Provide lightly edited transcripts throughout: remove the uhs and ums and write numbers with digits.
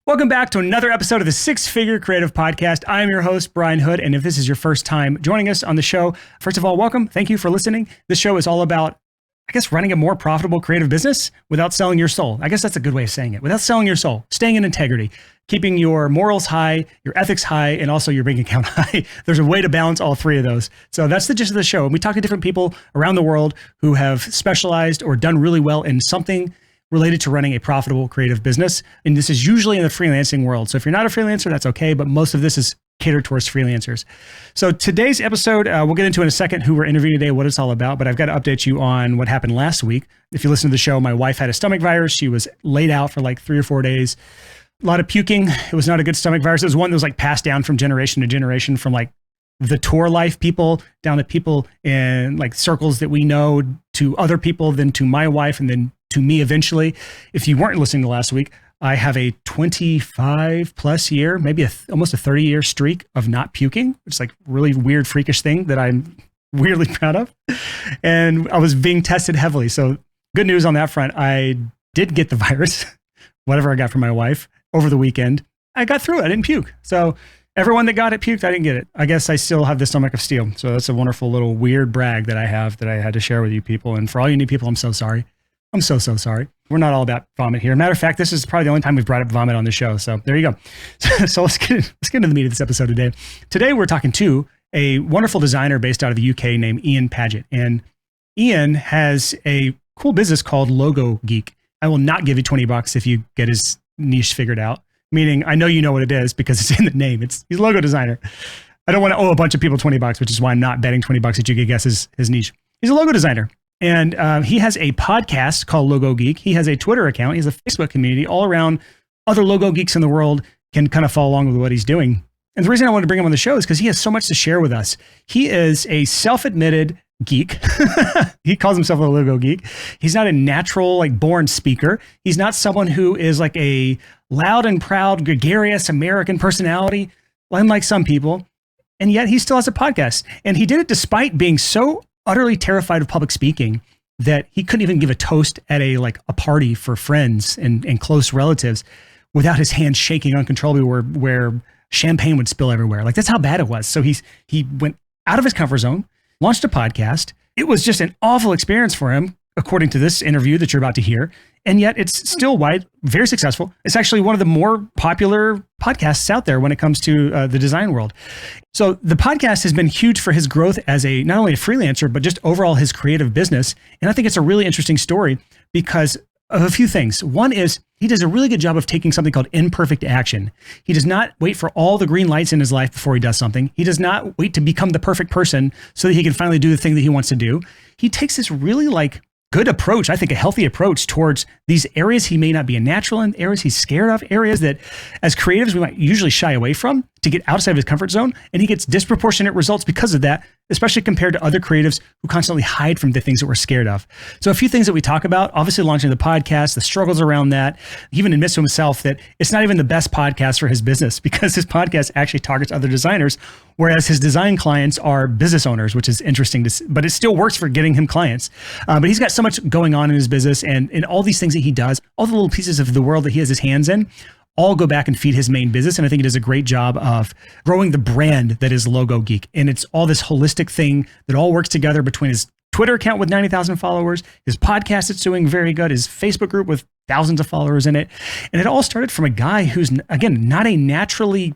Welcome back to another episode of the Six Figure Creative Podcast. I am your host, Brian Hood, and if this is your first time joining us on the show, first of all, welcome. Thank you for listening. This show is all about, running a more profitable creative business without selling your soul. I guess that's a good way of saying it. Without selling your soul, staying in integrity, keeping your morals high, your ethics high, and also your bank account high. There's a way to balance all three of those. So that's the gist of the show. And we talk to different people around the world who have specialized or done really well in something related to running a profitable creative business. And this is usually in the freelancing world. So if you're not a freelancer, that's okay. But most of this is catered towards freelancers. So today's episode, we'll get into in a second who we're interviewing today, what it's all about. But I've got to update you on what happened last week. If you listen to the show, my wife had a stomach virus. She was laid out for like 3 or 4 days. A lot of puking. It was not a good stomach virus. It was one that was like passed down from generation to generation, from like the tour life people down to people in like circles that we know, to other people, then to my wife, and then to me eventually. If you weren't listening to last week, I have a 25 plus year, maybe almost a 30-year streak of not puking, which is like really weird, freakish thing that I'm weirdly proud of. And I was being tested heavily. So good news on that front. I did get the virus, whatever I got from my wife over the weekend. I got through it. I didn't puke. So everyone that got it puked, I didn't get it. I guess I still have the stomach of steel. So that's a wonderful little weird brag that I have that I had to share with you people. And for all you new people, I'm so sorry. I'm so sorry. We're not all about vomit here. Matter of fact, this is probably the only time we've brought up vomit on the show. So there you go. So let's get into the meat of this episode today. Today, we're talking to a wonderful designer based out of the UK named Ian Paget. And Ian has a cool business called Logo Geek. I will not give you $20 if you get his niche figured out. Meaning, I know you know what it is because it's in the name. He's a logo designer. I don't want to owe a bunch of people $20, which is why I'm not betting $20 that you could guess his niche. He's a logo designer. And he has a podcast called Logo Geek. He has a Twitter account. He has a Facebook community all around. Other logo geeks in the world can kind of follow along with what he's doing. And the reason I wanted to bring him on the show is because he has so much to share with us. He is a self-admitted geek. He calls himself a logo geek. He's not a natural, like, born speaker. He's not someone who is like a loud and proud, gregarious American personality, unlike some people. And yet he still has a podcast. And he did it despite being so utterly terrified of public speaking that he couldn't even give a toast at a party for friends and close relatives without his hands shaking uncontrollably where champagne would spill everywhere. Like, that's how bad it was. So he went out of his comfort zone, launched a podcast. It was just an awful experience for him, according to this interview that you're about to hear. And yet it's still very successful. It's actually one of the more popular podcasts out there when it comes to the design world. So the podcast has been huge for his growth as not only a freelancer, but just overall his creative business. And I think it's a really interesting story because of a few things. One is he does a really good job of taking something called imperfect action. He does not wait for all the green lights in his life before he does something. He does not wait to become the perfect person so that he can finally do the thing that he wants to do. He takes this really good approach, I think a healthy approach towards these areas he may not be a natural in, areas he's scared of, areas that as creatives we might usually shy away from, to get outside of his comfort zone. And he gets disproportionate results because of that, especially compared to other creatives who constantly hide from the things that we're scared of. So a few things that we talk about, obviously launching the podcast, the struggles around that. He even admits to himself that it's not even the best podcast for his business because his podcast actually targets other designers, whereas his design clients are business owners, which is interesting to see, but it still works for getting him clients. But he's got so much going on in his business and in all these things that he does, all the little pieces of the world that he has his hands in, all go back and feed his main business. And I think he does a great job of growing the brand that is Logo Geek. And it's all this holistic thing that all works together between his Twitter account with 90,000 followers, his podcast that's doing very good, his Facebook group with thousands of followers in it. And it all started from a guy who's, again, not a naturally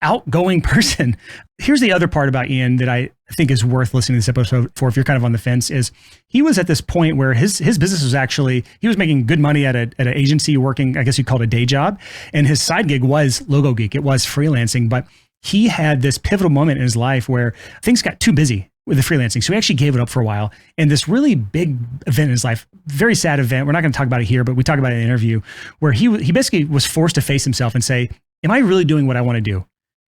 outgoing person. Here's the other part about Ian that I think is worth listening to this episode for if you're kind of on the fence is he was at this point where his business was actually, he was making good money at an agency working, I guess you'd call it a day job. And his side gig was Logo Geek. It was freelancing, but he had this pivotal moment in his life where things got too busy with the freelancing. So he actually gave it up for a while. And this really big event in his life, very sad event. We're not going to talk about it here, but we talk about it in an interview where he basically was forced to face himself and say, am I really doing what I want to do?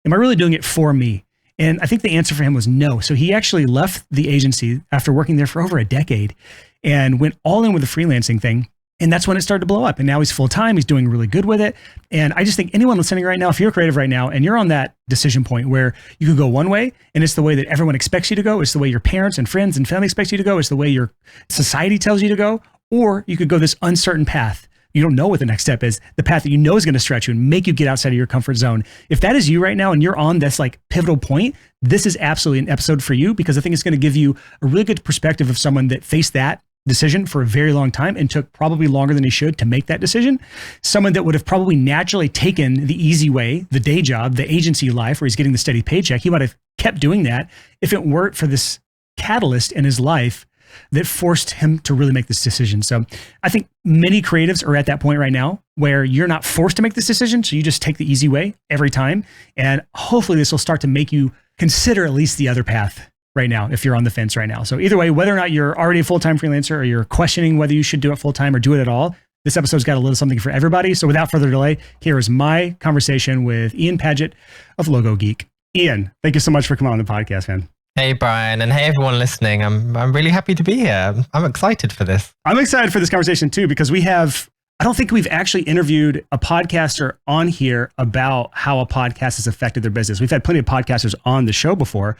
Am I really doing it for me? And I think the answer for him was no. So he actually left the agency after working there for over a decade and went all in with the freelancing thing. And that's when it started to blow up. And now he's full-time. He's doing really good with it. And I just think anyone listening right now, if you're creative right now and you're on that decision point where you could go one way and it's the way that everyone expects you to go, it's the way your parents and friends and family expect you to go, it's the way your society tells you to go, or you could go this uncertain path you don't know what the next step is, the path that you know is going to stretch you and make you get outside of your comfort zone. If that is you right now and you're on this like pivotal point, this is absolutely an episode for you, because I think it's going to give you a really good perspective of someone that faced that decision for a very long time and took probably longer than he should to make that decision. Someone that would have probably naturally taken the easy way, the day job, the agency life where he's getting the steady paycheck. He might have kept doing that if it weren't for this catalyst in his life that forced him to really make this decision. So I think many creatives are at that point right now where you're not forced to make this decision. So you just take the easy way every time. And hopefully this will start to make you consider at least the other path right now, if you're on the fence right now. So either way, whether or not you're already a full-time freelancer or you're questioning whether you should do it full-time or do it at all, this episode's got a little something for everybody. So without further delay, here is my conversation with Ian Paget of Logo Geek. Ian, thank you so much for coming on the podcast, man. Hey, Brian, and hey, everyone listening. I'm really happy to be here. I'm excited for this. I'm excited for this conversation too, because I don't think we've actually interviewed a podcaster on here about how a podcast has affected their business. We've had plenty of podcasters on the show before,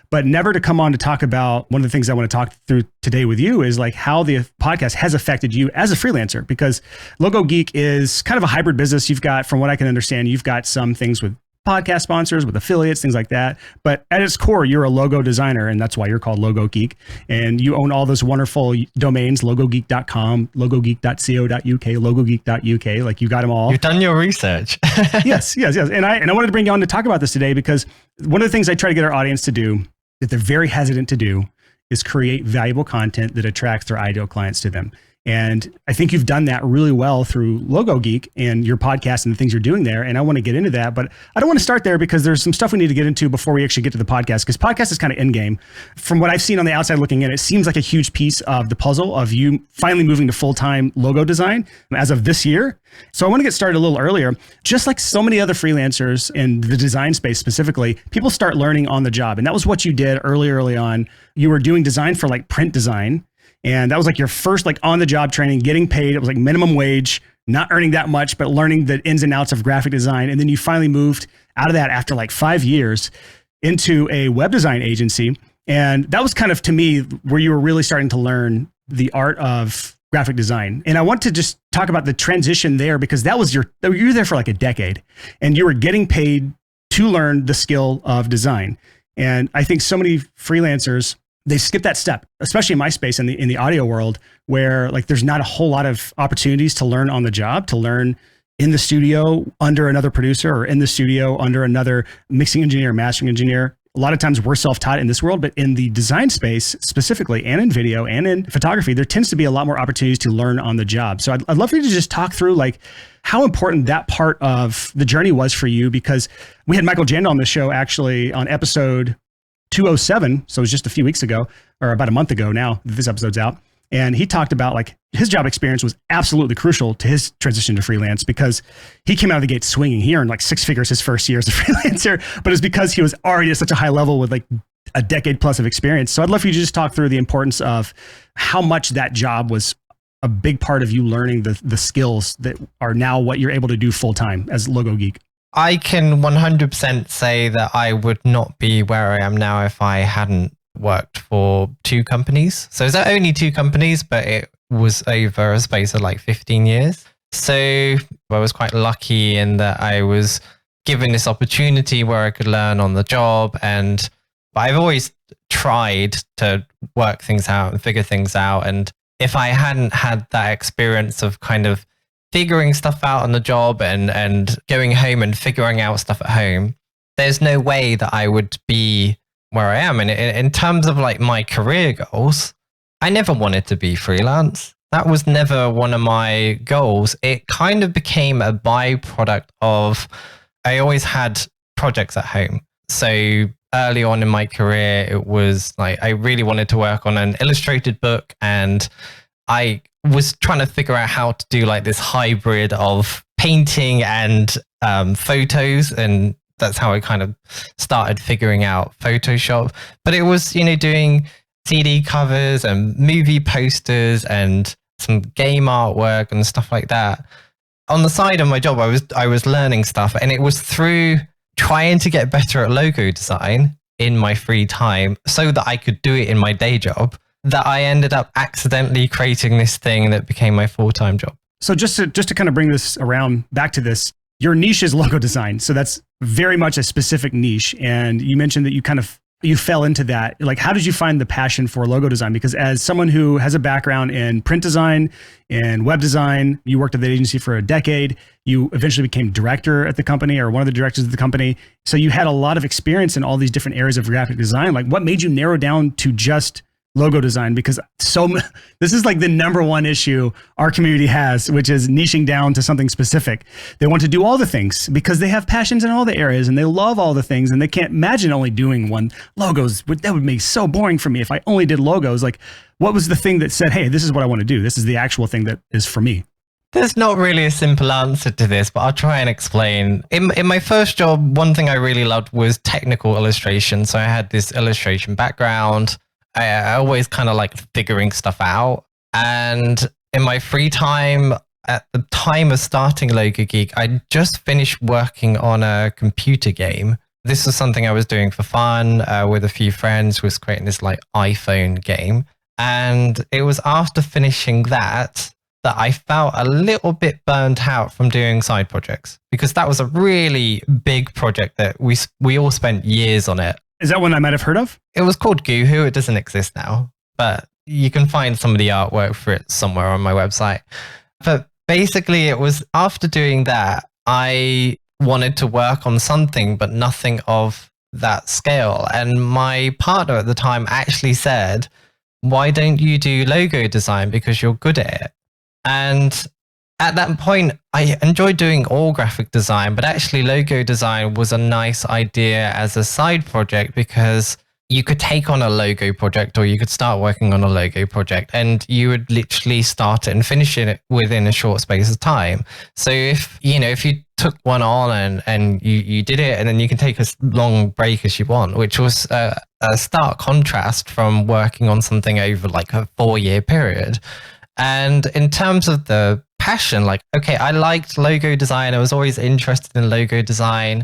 but never to come on to talk about one of the things I want to talk through today with you is like how the podcast has affected you as a freelancer, because Logo Geek is kind of a hybrid business. You've got, from what I can understand, you've got some things with podcast sponsors, with affiliates, things like that. But at its core, you're a logo designer, and that's why you're called Logo Geek. And you own all those wonderful domains, logogeek.com, logogeek.co.uk, logogeek.uk. Like, you got them all. You've done your research. Yes. And I wanted to bring you on to talk about this today, because one of the things I try to get our audience to do that they're very hesitant to do is create valuable content that attracts their ideal clients to them. And I think you've done that really well through Logo Geek and your podcast and the things you're doing there. And I want to get into that, but I don't want to start there because there's some stuff we need to get into before we actually get to the podcast, because podcast is kind of end game. From what I've seen on the outside looking in, it seems like a huge piece of the puzzle of you finally moving to full-time logo design as of this year. So I want to get started a little earlier. Just like so many other freelancers in the design space specifically, people start learning on the job. And that was what you did early on. You were doing design for like print design. And that was like your first like on the job training, getting paid. It was like minimum wage, not earning that much, but learning the ins and outs of graphic design. And then you finally moved out of that after like 5 years into a web design agency. And that was kind of, to me, where you were really starting to learn the art of graphic design. And I want to just talk about the transition there, because that was you were there for like a decade and you were getting paid to learn the skill of design. And I think so many freelancers, they skip that step, especially in my space in the audio world, where like there's not a whole lot of opportunities to learn on the job, to learn in the studio under another producer or in the studio under another mixing engineer, mastering engineer. A lot of times we're self-taught in this world, but in the design space specifically, and in video and in photography, there tends to be a lot more opportunities to learn on the job. So I'd love for you to just talk through like how important that part of the journey was for you, because we had Michael Janda on the show actually on episode 207. So it was just a few weeks ago, or about a month ago now that this episode's out. And he talked about like his job experience was absolutely crucial to his transition to freelance, because he came out of the gate swinging. He earned like 6 figures his first year as a freelancer, but it's because he was already at such a high level with like a decade plus of experience. So I'd love for you to just talk through the importance of how much that job was a big part of you learning the skills that are now what you're able to do full time as Logo Geek. I can 100% say that I would not be where I am now if I hadn't worked for 2 companies. So it's only 2 companies, but it was over a space of like 15 years. So I was quite lucky in that I was given this opportunity where I could learn on the job. But I've always tried to work things out and figure things out. And if I hadn't had that experience of kind of figuring stuff out on the job and going home and figuring out stuff at home, there's no way that I would be where I am. And in terms of like my career goals, I never wanted to be freelance. That was never one of my goals. It kind of became a byproduct of, I always had projects at home. So early on in my career, it was like, I really wanted to work on an illustrated book, and I was trying to figure out how to do like this hybrid of painting and photos. And that's how I kind of started figuring out Photoshop. But it was, doing CD covers and movie posters and some game artwork and stuff like that. On the side of my job, I was learning stuff, and it was through trying to get better at logo design in my free time so that I could do it in my day job, that I ended up accidentally creating this thing that became my full-time job. So just to kind of bring this around back to this, your niche is logo design. So that's very much a specific niche. And you mentioned that you fell into that. Like, how did you find the passion for logo design? Because as someone who has a background in print design and web design, you worked at the agency for a decade. You eventually became director at the company, or one of the directors of the company. So you had a lot of experience in all these different areas of graphic design. Like, what made you narrow down to just logo design? Because this is like the number one issue our community has, which is niching down to something specific. They want to do all the things because they have passions in all the areas and they love all the things, and they can't imagine only doing one. Logos, that would make so boring for me if I only did logos. Like, what was the thing that said, hey, this is what I want to do? This is the actual thing that is for me. There's not really a simple answer to this, but I'll try and explain. In my first job, one thing I really loved was technical illustration. So I had this illustration background. I always kind of like figuring stuff out. And in my free time, at the time of starting Logo Geek, I just finished working on a computer game. This was something I was doing for fun with a few friends, was creating this like iPhone game. And it was after finishing that I felt a little bit burnt out from doing side projects, because that was a really big project that we all spent years on it. Is that one I might have heard of? It was called uhhhh. It doesn't exist now, but you can find some of the artwork for it somewhere on my website. But basically, it was after doing that, I wanted to work on something, but nothing of that scale. And my partner at the time actually said, why don't you do logo design? Because you're good at it. And at that point, I enjoyed doing all graphic design, but actually logo design was a nice idea as a side project, because you could take on a logo project, or you could start working on a logo project, and you would literally start it and finish it within a short space of time. So if you took one on and you did it, and then you can take as long break as you want, which was a stark contrast from working on something over like a 4-year period. And in terms of the passion, like, okay, I liked logo design. I was always interested in logo design.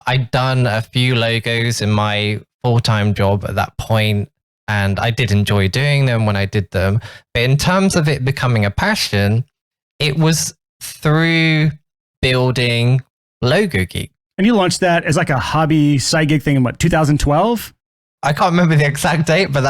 I'd done a few logos in my full-time job at that point, and I did enjoy doing them when I did them. But in terms of it becoming a passion, it was through building Logo Geek. And you launched that as like a hobby side gig thing in what, 2012? I can't remember the exact date, but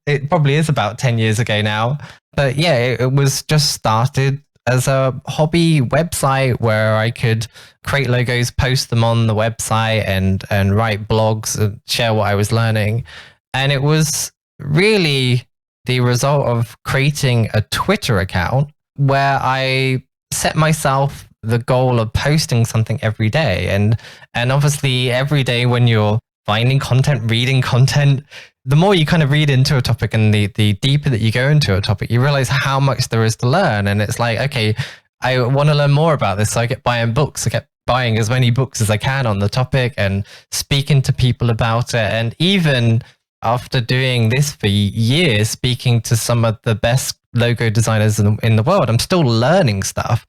it probably is about 10 years ago now. But yeah, it was just started as a hobby website where I could create logos, post them on the website, and write blogs and share what I was learning. And it was really the result of creating a Twitter account where I set myself the goal of posting something every day. And obviously every day when you're finding content, reading content, the more you kind of read into a topic and the deeper that you go into a topic, you realize how much there is to learn. And it's like, okay, I want to learn more about this. So I kept buying books. I kept buying as many books as I can on the topic and speaking to people about it. And even after doing this for years, speaking to some of the best logo designers in the world, I'm still learning stuff.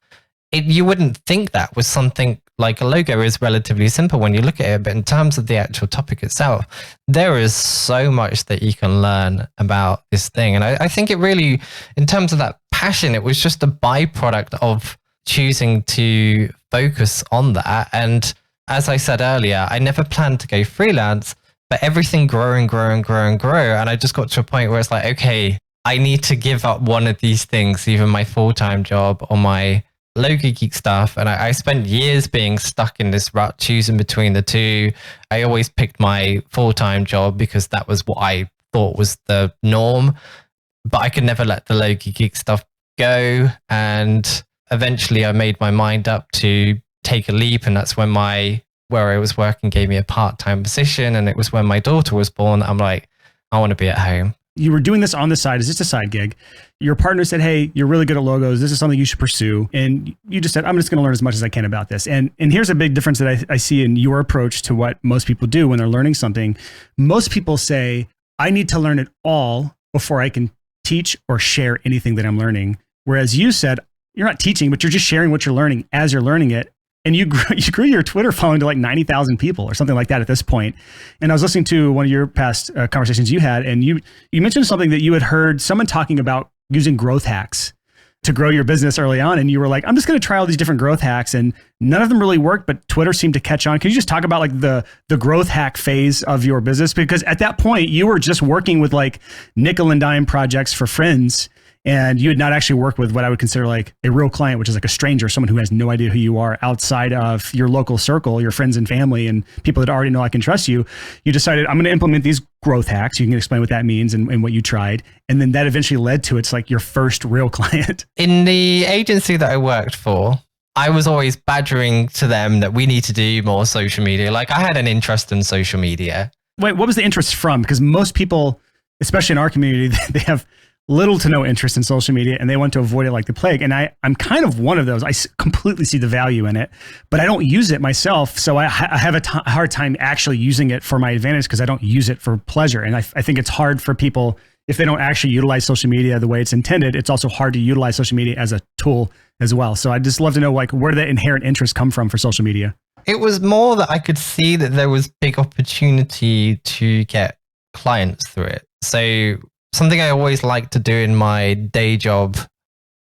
You wouldn't think that was something like a logo is relatively simple when you look at it, but in terms of the actual topic itself, there is so much that you can learn about this thing. And I think it really, in terms of that passion, it was just a byproduct of choosing to focus on that. And as I said earlier, I never planned to go freelance, but everything grew and grew and grew and grew. And I just got to a point where it's like, okay, I need to give up one of these things, either my full-time job or my Logo Geek stuff. And I spent years being stuck in this rut, choosing between the two. I always picked my full-time job because that was what I thought was the norm, but I could never let the Logo Geek stuff go. And eventually I made my mind up to take a leap. And that's when where I was working gave me a part-time position. And it was when my daughter was born. I'm like, I want to be at home. You were doing this on the side. Is this a side gig? Your partner said, hey, you're really good at logos. This is something you should pursue. And you just said, I'm just going to learn as much as I can about this. And here's a big difference that I see in your approach to what most people do when they're learning something. Most people say, I need to learn it all before I can teach or share anything that I'm learning. Whereas you said, you're not teaching, but you're just sharing what you're learning as you're learning it. And you grew your Twitter following to like 90,000 people or something like that at this point. And I was listening to one of your past conversations you had, and you mentioned something that you had heard someone talking about using growth hacks. to grow your business early on, and you were like, I'm just going to try all these different growth hacks, and none of them really worked, but Twitter seemed to catch on. Can you just talk about like the growth hack phase of your business? Because at that point you were just working with like nickel and dime projects for friends, and you had not actually worked with what I would consider like a real client, which is like a stranger, someone who has no idea who you are outside of your local circle, your friends and family, and people that already know, like, and trust you. You decided, I'm going to implement these growth hacks. You can explain what that means and what you tried. And then that eventually led to, it's like your first real client. In the agency that I worked for, I was always badgering to them that we need to do more social media. Like, I had an interest in social media. Wait, what was the interest from? Because most people, especially in our community, they have little to no interest in social media, and they want to avoid it like the plague. And I'm kind of one of those. I completely see the value in it, but I don't use it myself. So I have a hard time actually using it for my advantage, because I don't use it for pleasure. And I think it's hard for people, if they don't actually utilize social media the way it's intended, it's also hard to utilize social media as a tool as well. So I'd just love to know, like, where did that inherent interest come from for social media? It was more that I could see that there was big opportunity to get clients through it. So something I always liked to do in my day job,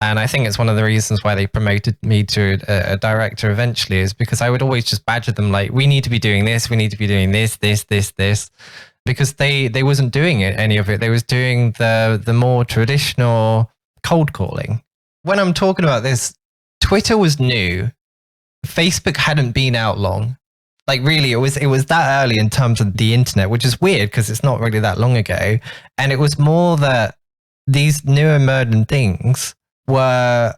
and I think it's one of the reasons why they promoted me to a director eventually, is because I would always just badger them like, we need to be doing this, we need to be doing this, because they wasn't doing it, any of it. They was doing the more traditional cold calling. When I'm talking about this, Twitter was new. Facebook hadn't been out long. Like, really, it was that early in terms of the internet, which is weird because it's not really that long ago. And it was more that these new emerging things were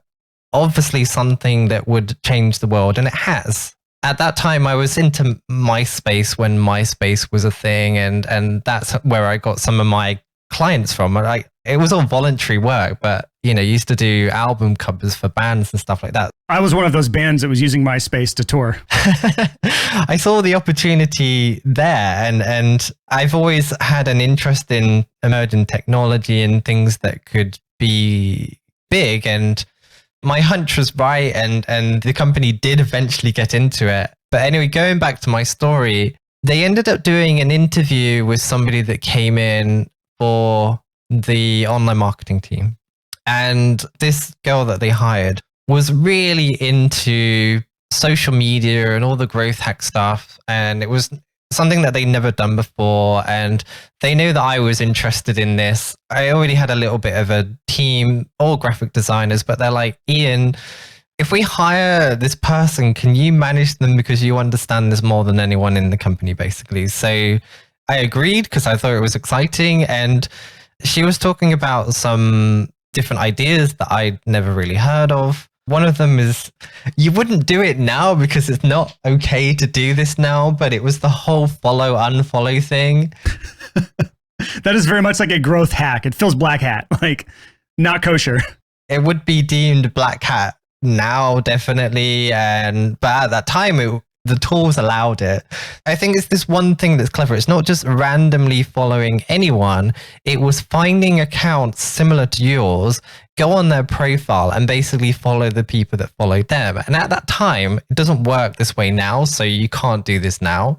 obviously something that would change the world, and it has. At that time, I was into MySpace when MySpace was a thing, and that's where I got some of my clients from. It was all voluntary work, but used to do album covers for bands and stuff like that. I was one of those bands that was using MySpace to tour. I saw the opportunity there, and I've always had an interest in emerging technology and things that could be big, and my hunch was right, and the company did eventually get into it. But anyway, going back to my story, they ended up doing an interview with somebody that came in for the online marketing team. And this girl that they hired was really into social media and all the growth hack stuff. And it was something that they'd never done before. And they knew that I was interested in this. I already had a little bit of a team, all graphic designers, but they're like, Ian, if we hire this person, can you manage them, because you understand this more than anyone in the company, basically. So I agreed because I thought it was exciting. And she was talking about some different ideas that I'd never really heard of. One of them is, you wouldn't do it now because it's not okay to do this now, but it was the whole follow, unfollow thing. That is very much like a growth hack. It feels black hat, like not kosher. It would be deemed black hat now, definitely. But at that time, the tools allowed it. I think it's this one thing that's clever. It's not just randomly following anyone. It was finding accounts similar to yours, go on their profile and basically follow the people that followed them. And at that time, it doesn't work this way now. So you can't do this now.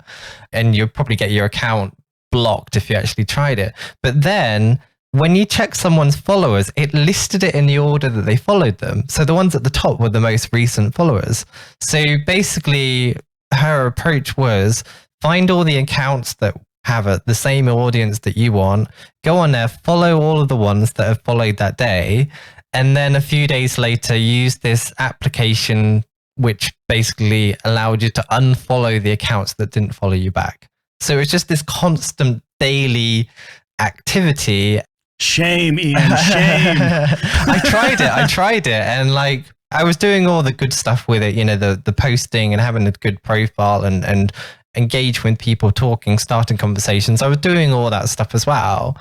And you'll probably get your account blocked if you actually tried it. But then when you check someone's followers, it listed it in the order that they followed them. So the ones at the top were the most recent followers. So basically, her approach was find all the accounts that have the same audience that you want, go on there, follow all of the ones that have followed that day, and then a few days later use this application which basically allowed you to unfollow the accounts that didn't follow you back. So it's just this constant daily activity. Shame, Ian, shame. I tried it. And like, I was doing all the good stuff with it, the posting and having a good profile and engage with people, talking, starting conversations. I was doing all that stuff as well,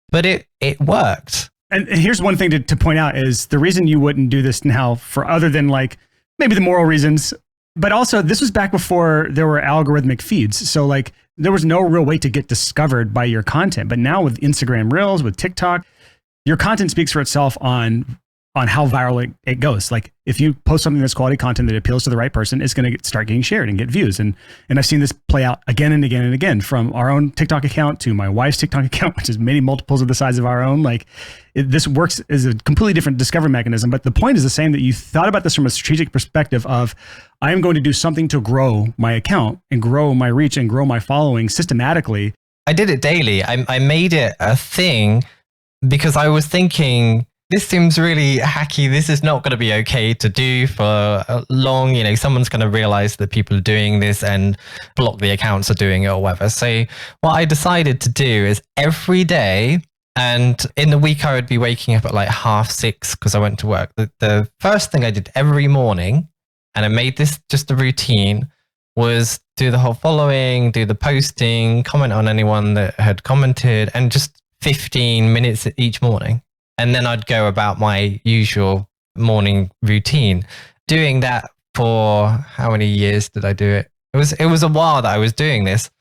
but it worked. And here's one thing to point out is the reason you wouldn't do this now, for other than like maybe the moral reasons, but also this was back before there were algorithmic feeds. So like there was no real way to get discovered by your content. But now with Instagram Reels, with TikTok, your content speaks for itself on on how viral it goes. Like if you post something that's quality content that appeals to the right person, it's going to start getting shared and get views. And I've seen this play out again and again and again, from our own TikTok account to my wife's TikTok account, which is many multiples of the size of our own. Like this works as a completely different discovery mechanism. But the point is the same, that you thought about this from a strategic perspective of, I am going to do something to grow my account and grow my reach and grow my following systematically. I did it daily. I made it a thing because I was thinking, this seems really hacky. This is not going to be okay to do for long. You know, someone's going to realize that people are doing this and block the accounts are doing it or whatever. So what I decided to do is every day, and in the week I would be waking up at like 6:30 because I went to work. The first thing I did every morning, and I made this just a routine, was do the whole following, do the posting, comment on anyone that had commented, and just 15 minutes each morning. And then I'd go about my usual morning routine. Doing that for how many years did I do it? It was a while that I was doing this.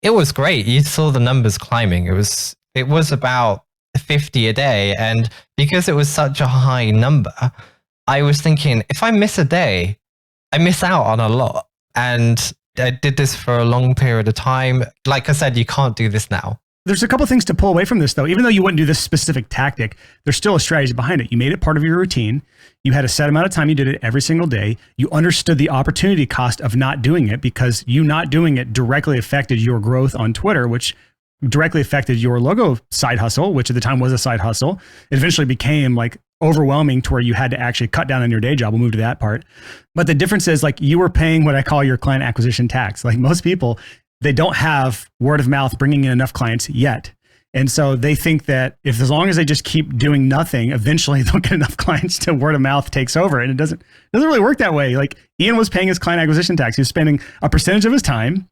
It was great. You saw the numbers climbing. It was about 50 a day. And because it was such a high number, I was thinking, if I miss a day, I miss out on a lot. And I did this for a long period of time. Like I said, you can't do this now. There's a couple things to pull away from this, though. Even though you wouldn't do this specific tactic, there's still a strategy behind it. You made it part of your routine. You had a set amount of time. You did it every single day. You understood the opportunity cost of not doing it, because you not doing it directly affected your growth on Twitter, which directly affected your logo side hustle, which at the time was a side hustle. It eventually became like overwhelming to where you had to actually cut down on your day job. We'll move to that part. But the difference is, like, you were paying what I call your client acquisition tax. Like most people, they don't have word of mouth bringing in enough clients yet. And so they think that as long as they just keep doing nothing, eventually they'll get enough clients to word of mouth takes over. And it doesn't really work that way. Like Ian was paying his client acquisition tax. He was spending a percentage of his time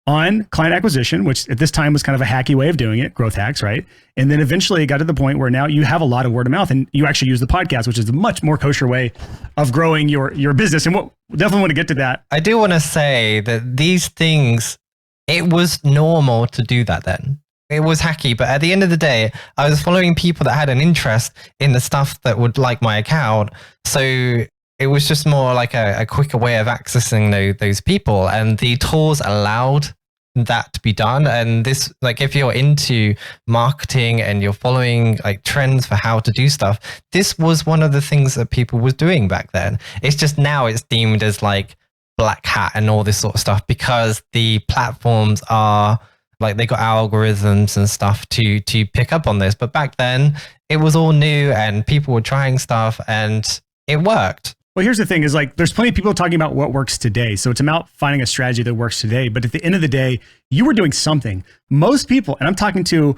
on client acquisition, which at this time was kind of a hacky way of doing it, growth hacks, right? And then eventually it got to the point where now you have a lot of word of mouth, and you actually use the podcast, which is a much more kosher way of growing your business. And we'll definitely want to get to that. I do want to say that these things, it was normal to do that then. It was hacky, but at the end of the day, I was following people that had an interest in the stuff that would like my account. So it was just more like a quicker way of accessing those people. And the tools allowed that to be done. And this, like, if you're into marketing and you're following like trends for how to do stuff, this was one of the things that people was doing back then. It's just now it's deemed as like black hat and all this sort of stuff, because the platforms are like, they got algorithms and stuff to pick up on this. But back then it was all new and people were trying stuff and it worked. Well, here's the thing is, like, there's plenty of people talking about what works today. So it's about finding a strategy that works today. But at the end of the day, you were doing something. Most people, and I'm talking to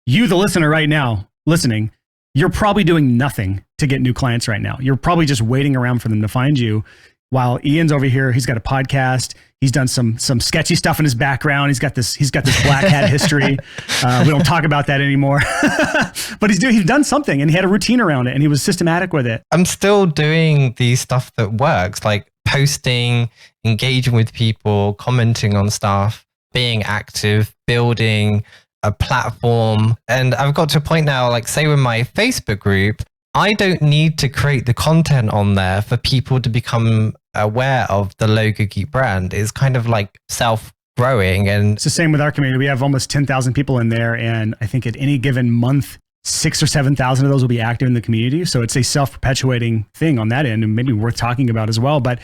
you, the listener right now, listening, you're probably doing nothing to get new clients right now. You're probably just waiting around for them to find you. While Ian's over here, he's got a podcast. He's done some sketchy stuff in his background. He's got this black hat history. We don't talk about that anymore. But he's done something, and he had a routine around it, and he was systematic with it. I'm still doing the stuff that works, like posting, engaging with people, commenting on stuff, being active, building a platform. And I've got to a point now, like say with my Facebook group, I don't need to create the content on there for people to become aware of the Logo Geek brand. It's kind of like self-growing. And it's the same with our community. We have almost 10,000 people in there. And I think at any given month, 6,000 or 7,000 of those will be active in the community. So it's a self-perpetuating thing on that end, and maybe worth talking about as well. But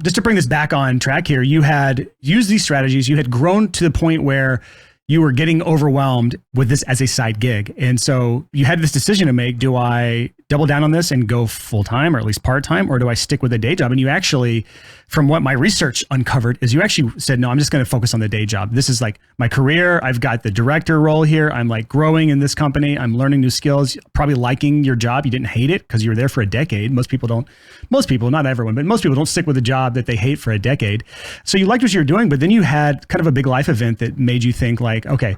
just to bring this back on track here, you had used these strategies. You had grown to the point where you were getting overwhelmed with this as a side gig. And so you had this decision to make. Do I double down on this and go full-time, or at least part-time, or do I stick with a day job? And you actually, from what my research uncovered, is you actually said, no, I'm just going to focus on the day job. This is like my career. I've got the director role here. I'm like growing in this company. I'm learning new skills, probably liking your job. You didn't hate it because you were there for a decade. Most people, not everyone, but most people don't stick with a job that they hate for a decade. So you liked what you were doing, but then you had kind of a big life event that made you think like, okay,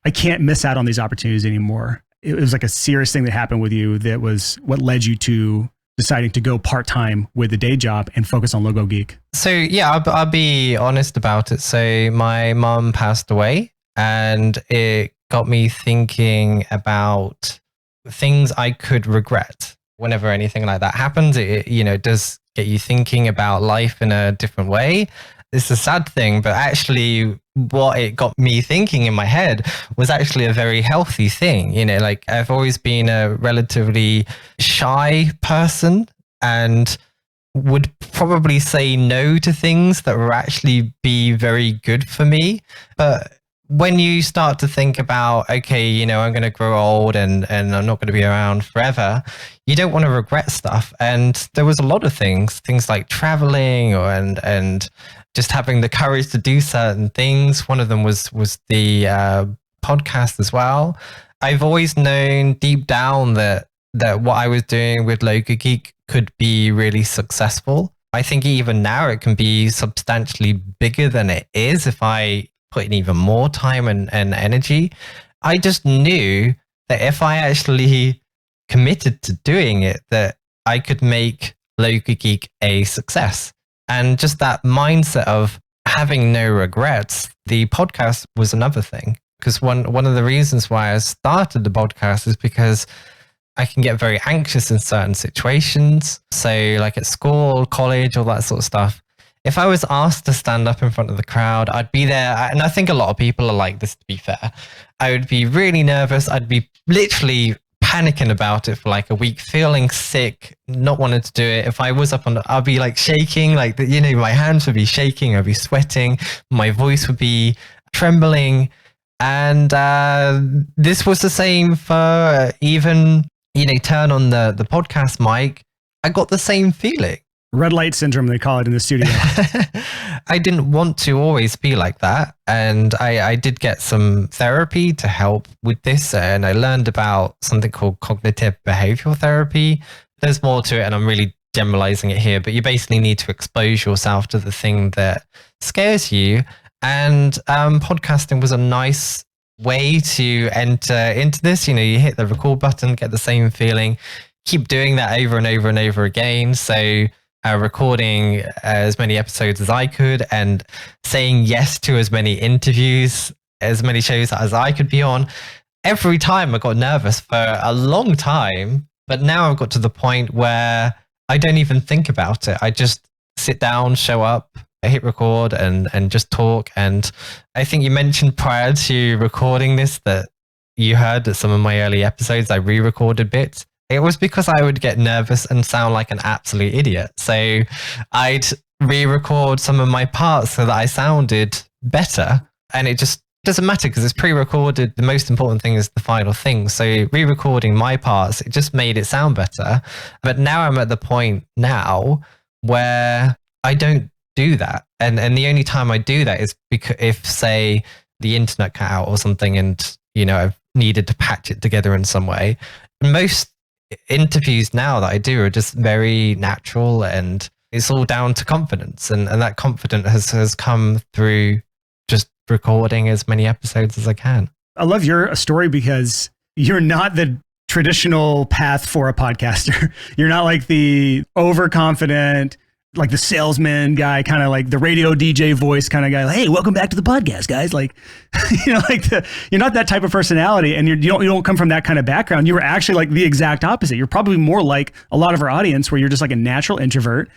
I can't miss out on these opportunities anymore. It was like a serious thing that happened with you that was what led you to deciding to go part-time with the day job and focus on Logo Geek. So yeah, I'll be honest about it. So my mom passed away, and it got me thinking about things I could regret. whenever anything like that happens, it does get you thinking about life in a different way. It's a sad thing, but actually what it got me thinking in my head was actually a very healthy thing. Like I've always been a relatively shy person and would probably say no to things that would actually be very good for me. But when you start to think about, okay, I'm going to grow old and I'm not going to be around forever, you don't want to regret stuff. And there was a lot of things like traveling and just having the courage to do certain things. One of them was the podcast as well. I've always known deep down that what I was doing with Local Geek could be really successful. I think even now it can be substantially bigger than it is if I put in even more time and energy. I just knew that if I actually committed to doing it, that I could make Local Geek a success. And just that mindset of having no regrets, the podcast was another thing. Because one of the reasons why I started the podcast is because I can get very anxious in certain situations. So like at school, college, all that sort of stuff. If I was asked to stand up in front of the crowd, I'd be there. And I think a lot of people are like this, to be fair. I would be really nervous. I'd be literally panicking about it for like a week, feeling sick, not wanting to do it. If I was I'd be like shaking, like, my hands would be shaking. I'd be sweating. My voice would be trembling. And this was the same for even, turn on the podcast mic. I got the same feeling. Red light syndrome, they call it in the studio. I didn't want to always be like that. And I did get some therapy to help with this. And I learned about something called cognitive behavioral therapy. There's more to it, and I'm really generalizing it here, but you basically need to expose yourself to the thing that scares you. And podcasting was a nice way to enter into this. You hit the record button, get the same feeling, keep doing that over and over and over again. So recording as many episodes as I could and saying yes to as many interviews, as many shows as I could be on. Every time I got nervous for a long time, but now I've got to the point where I don't even think about it. I just sit down, show up, I hit record and just talk. And I think you mentioned prior to recording this that you heard that some of my early episodes I re-recorded bits. It was because I would get nervous and sound like an absolute idiot. So I'd re-record some of my parts so that I sounded better. And it just doesn't matter because it's pre-recorded. The most important thing is the final thing. So re-recording my parts, it just made it sound better. But now I'm at the point now where I don't do that. And the only time I do that is because if, say, the internet cut out or something and, I've needed to patch it together in some way. Most interviews now that I do are just very natural, and it's all down to confidence. And that confidence has come through just recording as many episodes as I can. I love your story because you're not the traditional path for a podcaster. You're not like the overconfident, like the salesman guy, kind of like the radio DJ voice kind of guy. Like, hey, welcome back to the podcast, guys. Like, you're not that type of personality, and you don't come from that kind of background. You were actually like the exact opposite. You're probably more like a lot of our audience, where you're just like a natural introvert.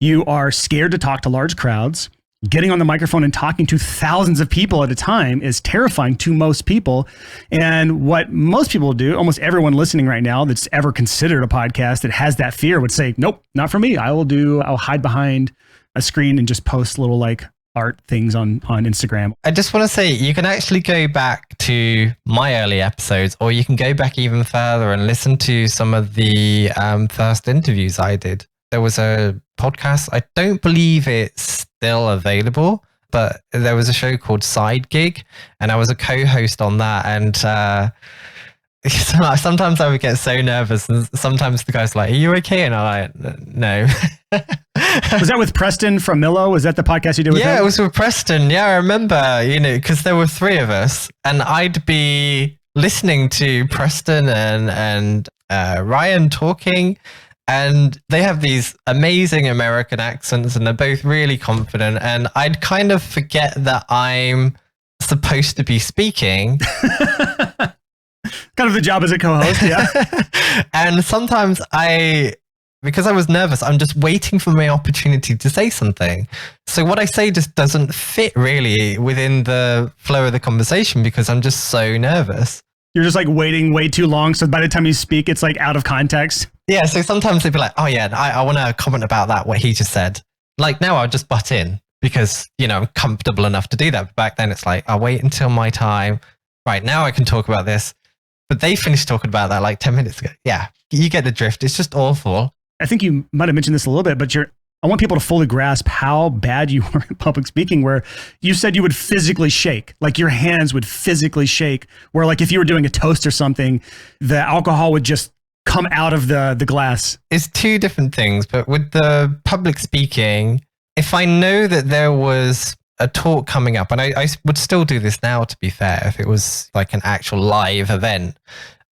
You are scared to talk to large crowds. Getting on the microphone and talking to thousands of people at a time is terrifying to most people. And what most people do, almost everyone listening right now that's ever considered a podcast that has that fear would say, nope, not for me. I'll hide behind a screen and just post little like art things on Instagram. I just want to say, you can actually go back to my early episodes, or you can go back even further and listen to some of the first interviews I did. There was a podcast, I don't believe it's still available, but there was a show called Side Gig, and I was a co-host on that. And sometimes I would get so nervous, and sometimes the guy's like, are you okay? And I'm like, no. Was that with Preston from Millo? Was that the podcast you did with him? Yeah, it was with Preston. Yeah, I remember, because there were three of us, and I'd be listening to Preston and Ryan talking. And they have these amazing American accents, and they're both really confident. And I'd kind of forget that I'm supposed to be speaking. Kind of the job as a co-host, yeah. And sometimes because I was nervous, I'm just waiting for my opportunity to say something. So what I say just doesn't fit really within the flow of the conversation because I'm just so nervous. You're just like waiting way too long. So by the time you speak, it's like out of context. Yeah. So sometimes they'd be like, oh yeah, I want to comment about that, what he just said. Like now I'll just butt in because, I'm comfortable enough to do that. But back then it's like, I'll wait until my time. Right now I can talk about this. But they finished talking about that like 10 minutes ago. Yeah. You get the drift. It's just awful. I think you might have mentioned this a little bit, but I want people to fully grasp how bad you were at public speaking, where you said you would physically shake, like your hands would physically shake, where like if you were doing a toast or something, the alcohol would just come out of the glass. It's two different things, but with the public speaking, if I know that there was a talk coming up, and I would still do this now, to be fair, if it was like an actual live event,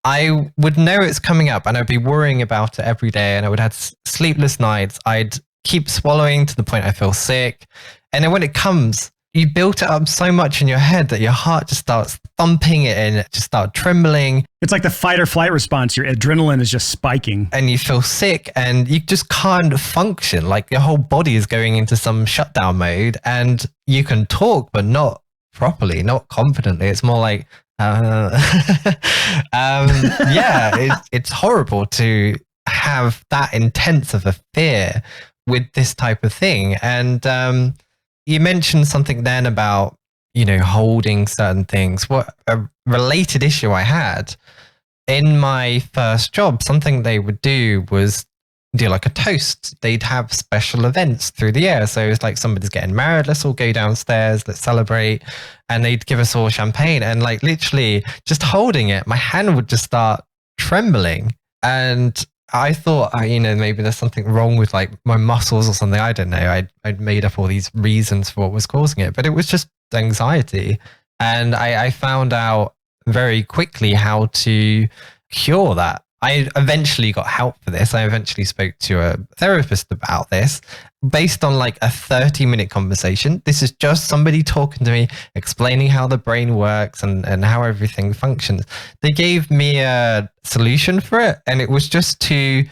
I would know it's coming up and I'd be worrying about it every day and I would have sleepless nights. I'd keep swallowing to the point I feel sick. And then when it comes, you built it up so much in your head that your heart just starts thumping and it just starts trembling. It's like the fight or flight response. Your adrenaline is just spiking. And you feel sick and you just can't function. Like your whole body is going into some shutdown mode and you can talk, but not properly, not confidently. It's more like, it's horrible to have that intense of a fear with this type of thing. And you mentioned something then about, holding certain things. What a related issue I had in my first job, something they would do was do like a toast. They'd have special events through the year. So it's like somebody's getting married. Let's all go downstairs. Let's celebrate. And they'd give us all champagne. And like literally just holding it, my hand would just start trembling. And I thought, maybe there's something wrong with like my muscles or something. I don't know. I'd made up all these reasons for what was causing it, but it was just anxiety. And I found out very quickly how to cure that. I eventually got help for this. I eventually spoke to a therapist about this based on like a 30-minute conversation. This is just somebody talking to me, explaining how the brain works and how everything functions. They gave me a solution for it, and it was just to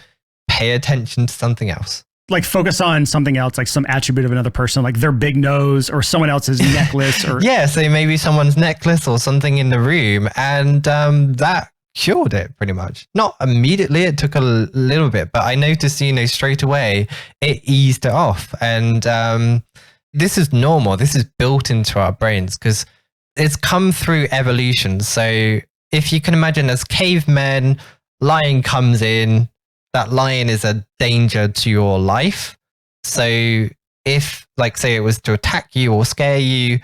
pay attention to something else. Like focus on something else, like some attribute of another person, like their big nose or someone else's necklace. Or yeah, so maybe someone's necklace or something in the room. And that cured it pretty much. Not immediately, it took a little bit, but I noticed, straight away it eased it off. And this is normal. This is built into our brains because it's come through evolution. So if you can imagine, as cavemen, lion comes in, that lion is a danger to your life. So if, like, say it was to attack you or scare you,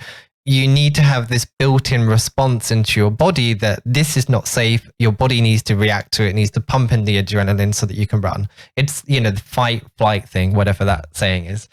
you need to have this built-in response into your body that this is not safe. Your body needs to react to it. It needs to pump in the adrenaline so that you can run. It's, the fight, flight thing, whatever that saying is.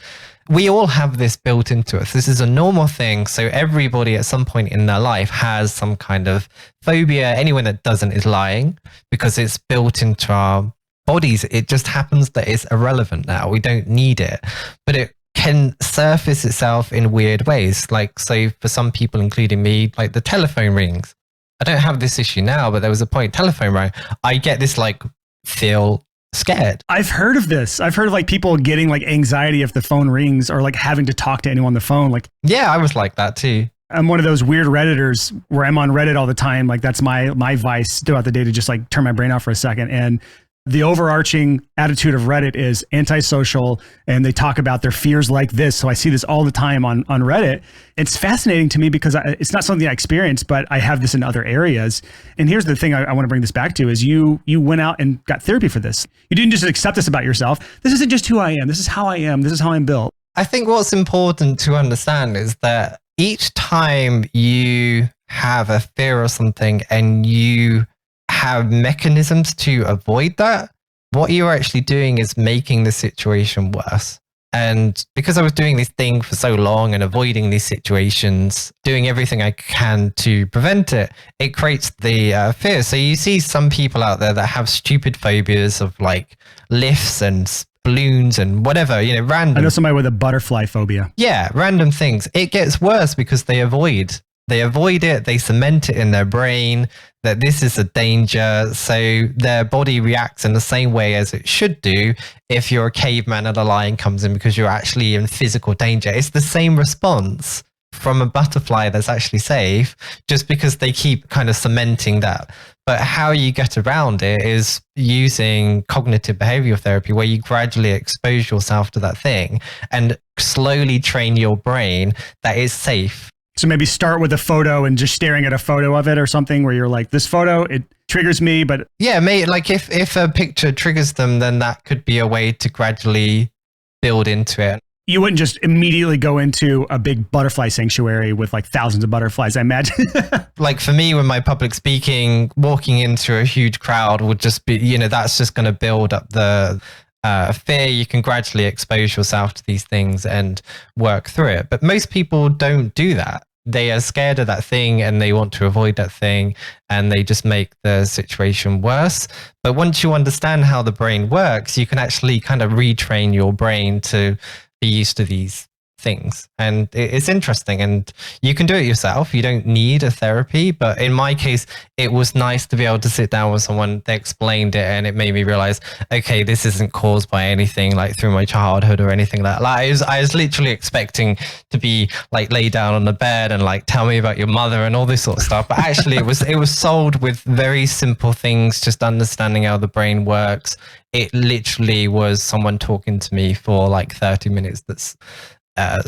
We all have this built into us. This is a normal thing. So everybody at some point in their life has some kind of phobia. Anyone that doesn't is lying because it's built into our bodies. It just happens that it's irrelevant now. We don't need it, but it can surface itself in weird ways. Like, so for some people, including me, like the telephone rings. I don't have this issue now, but there was a point, telephone rang. I get this like feel scared. I've heard of this. I've heard of like people getting like anxiety if the phone rings or like having to talk to anyone on the phone. Like, yeah, I was like that too. I'm one of those weird Redditors where I'm on Reddit all the time. Like that's my vice throughout the day to just like turn my brain off for a second. And the overarching attitude of Reddit is antisocial, and they talk about their fears like this. So I see this all the time on Reddit. It's fascinating to me because it's not something I experience, but I have this in other areas. And here's the thing I want to bring this back to is you went out and got therapy for this. You didn't just accept this about yourself. This isn't just who I am. This is how I am. This is how I'm built. I think what's important to understand is that each time you have a fear or something and you have mechanisms to avoid that, what you're actually doing is making the situation worse. And because I was doing this thing for so long and avoiding these situations, doing everything I can to prevent it, it creates the fear. So you see some people out there that have stupid phobias of like lifts and balloons and whatever, random. I know somebody with a butterfly phobia. Yeah, random things. It gets worse because they avoid They avoid it, they cement it in their brain that this is a danger. So their body reacts in the same way as it should do if you're a caveman and a lion comes in because you're actually in physical danger. It's the same response from a butterfly that's actually safe, just because they keep kind of cementing that. But how you get around it is using cognitive behavioral therapy, where you gradually expose yourself to that thing and slowly train your brain that it's safe. So maybe start with a photo and just staring at a photo of it or something, where you're like, this photo, it triggers me, but... Yeah, maybe like if a picture triggers them, then that could be a way to gradually build into it. You wouldn't just immediately go into a big butterfly sanctuary with like thousands of butterflies, I imagine. Like for me, with my public speaking, walking into a huge crowd would just be, that's just going to build up the fear. You can gradually expose yourself to these things and work through it. But most people don't do that. They are scared of that thing and they want to avoid that thing, and they just make the situation worse. But once you understand how the brain works, you can actually kind of retrain your brain to be used to these things. And it's interesting, and you can do it yourself. You don't need a therapy. But in my case, it was nice to be able to sit down with someone. They explained it and it made me realize, okay, this isn't caused by anything like through my childhood or anything like that. Like I was literally expecting to be like lay down on the bed and like tell me about your mother and all this sort of stuff. But actually it was solved with very simple things, just understanding how the brain works. It literally was someone talking to me for like 30 minutes that's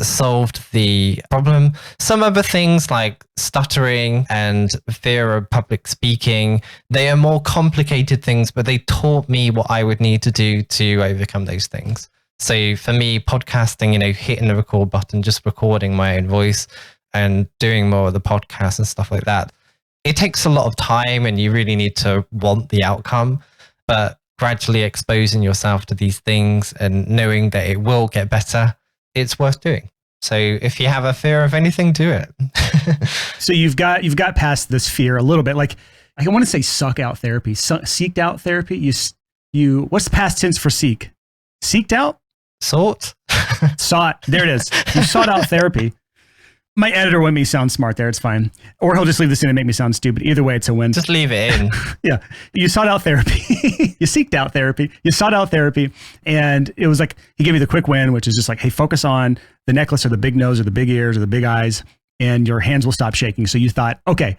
solved the problem. Some other things like stuttering and fear of public speaking, they are more complicated things, but they taught me what I would need to do to overcome those things. So for me, podcasting, hitting the record button, just recording my own voice and doing more of the podcast and stuff like that, it takes a lot of time and you really need to want the outcome. But gradually exposing yourself to these things and knowing that it will get better, it's worth doing. So if you have a fear of anything, do it. So you've got past this fear a little bit. Like, I want to say suck out therapy, seeked out therapy. You what's the past tense for seek? Seeked out? Sought? Sought. There it is. You sought out therapy. My editor wouldn't make me sound smart there. It's fine. Or he'll just leave this in and make me sound stupid. Either way, it's a win. Just leave it in. Yeah. You sought out therapy. You seeked out therapy. You sought out therapy. And it was like, he gave you the quick win, which is just like, hey, focus on the necklace or the big nose or the big ears or the big eyes, and your hands will stop shaking. So you thought, okay,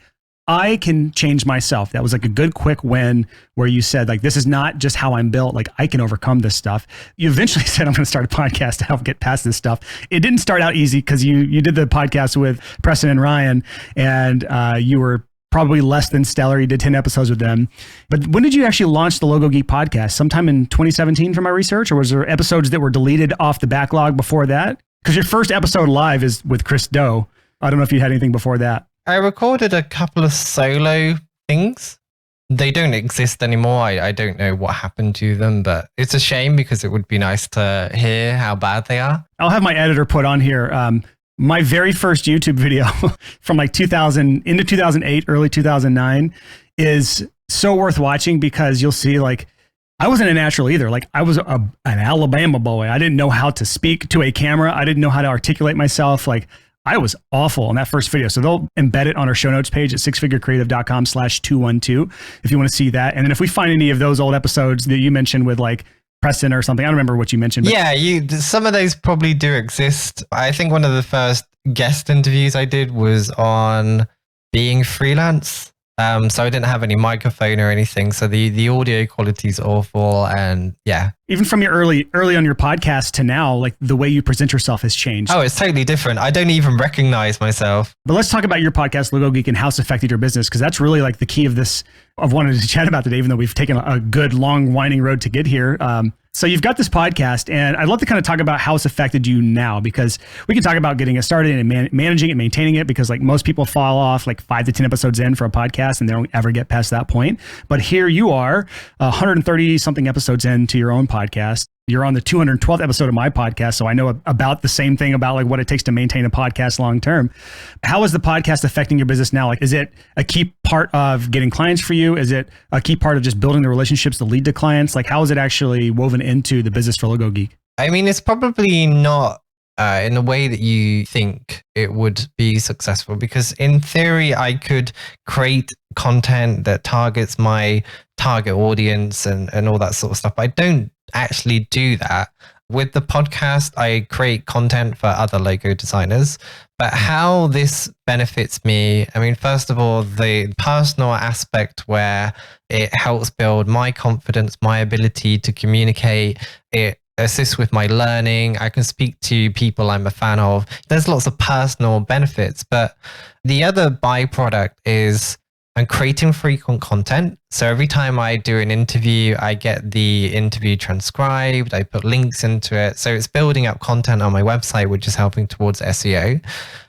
I can change myself. That was like a good quick win where you said, like, this is not just how I'm built. Like, I can overcome this stuff. You eventually said, I'm going to start a podcast to help get past this stuff. It didn't start out easy because you did the podcast with Preston and Ryan, and you were probably less than stellar. You did 10 episodes with them. But when did you actually launch the Logo Geek podcast? Sometime in 2017 from my research, or was there episodes that were deleted off the backlog before that? Because your first episode live is with Chris Doe. I don't know if you had anything before that. I recorded a couple of solo things. They don't exist anymore. I don't know what happened to them, but it's a shame because it would be nice to hear how bad they are. I'll have my editor put on here. My very first YouTube video from like 2000 into 2008, early 2009 is so worth watching because you'll see, like, I wasn't a natural either. Like, I was an Alabama boy. I didn't know how to speak to a camera. I didn't know how to articulate myself. Like, I was awful in that first video. So they'll embed it on our show notes page at sixfigurecreative.com/212 if you want to see that. And then if we find any of those old episodes that you mentioned with like Preston or something, I don't remember what you mentioned. But yeah, some of those probably do exist. I think one of the first guest interviews I did was on being freelance. So I didn't have any microphone or anything. So the audio quality is awful. And yeah. Even from your early on your podcast to now, like the way you present yourself has changed. Oh, it's totally different. I don't even recognize myself. But let's talk about your podcast, Logo Geek, and how it's affected your business, because that's really like the key of this, of wanting to chat about today, even though we've taken a good, long, winding road to get here. So you've got this podcast, and I'd love to kind of talk about how it's affected you now, because we can talk about getting it started and managing it, maintaining it, because like most people fall off like 5 to 10 episodes in for a podcast and they don't ever get past that point. But here you are, 130 something episodes into your own podcast. You're on the 212th episode of my podcast, so I know about the same thing about like what it takes to maintain a podcast long term. How is the podcast affecting your business now? Like, is it a key part of getting clients for you? Is it a key part of just building the relationships that lead to clients? Like, how is it actually woven into the business for Logo Geek? I mean, it's probably not in the way that you think it would be successful. Because in theory, I could create content that targets my target audience and all that sort of stuff. But I don't actually do that. With the podcast, I create content for other logo designers. But how this benefits me, I mean, first of all, the personal aspect where it helps build my confidence, my ability to communicate, it assists with my learning. I can speak to people I'm a fan of. There's lots of personal benefits, but the other byproduct is I'm creating frequent content. So every time I do an interview, I get the interview transcribed. I put links into it. So it's building up content on my website, which is helping towards SEO.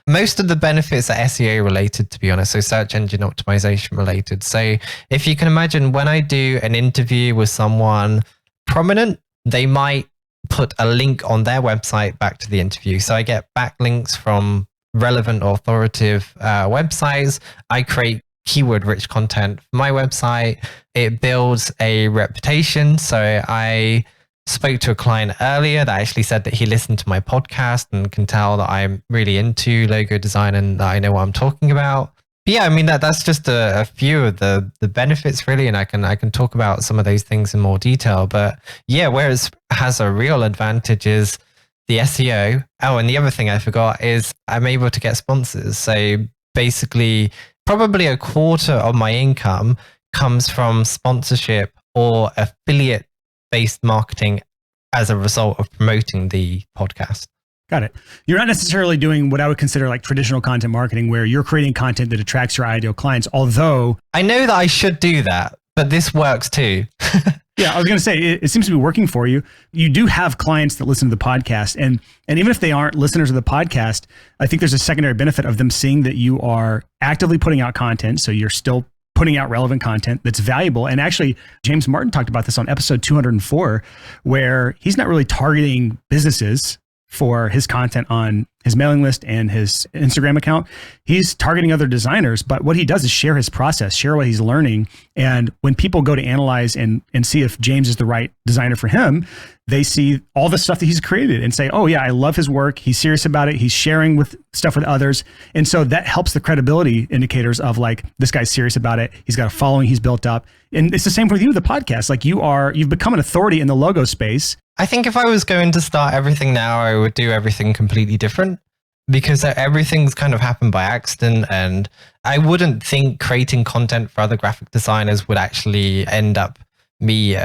Most of the benefits are SEO related, to be honest. So search engine optimization related. So if you can imagine, when I do an interview with someone prominent, they might put a link on their website back to the interview. So I get backlinks from relevant authoritative websites. I create keyword rich content for my website. It builds a reputation. So I spoke to a client earlier that actually said that he listened to my podcast and can tell that I'm really into logo design and that I know what I'm talking about. But yeah, I mean, that's just a few of the benefits really. And I can talk about some of those things in more detail. But yeah, where it has a real advantage is the SEO. Oh, and the other thing I forgot is I'm able to get sponsors. So basically, probably a quarter of my income comes from sponsorship or affiliate-based marketing as a result of promoting the podcast. Got it. You're not necessarily doing what I would consider like traditional content marketing, where you're creating content that attracts your ideal clients, although... I know that I should do that, but this works too. Yeah, I was going to say, it seems to be working for you. You do have clients that listen to the podcast. And even if they aren't listeners of the podcast, I think there's a secondary benefit of them seeing that you are actively putting out content. So you're still putting out relevant content that's valuable. And actually, James Martin talked about this on episode 204, where he's not really targeting businesses for his content on his mailing list and his Instagram account. He's targeting other designers, but what he does is share his process, share what he's learning. And when people go to analyze and see if James is the right designer for him, they see all the stuff that he's created and say, oh yeah, I love his work. He's serious about it. He's sharing with stuff with others. And so that helps the credibility indicators of like, this guy's serious about it. He's got a following he's built up. And it's the same with you, the podcast. Like you've become an authority in the logo space. I think if I was going to start everything now, I would do everything completely different, because everything's kind of happened by accident. And I wouldn't think creating content for other graphic designers would actually end up me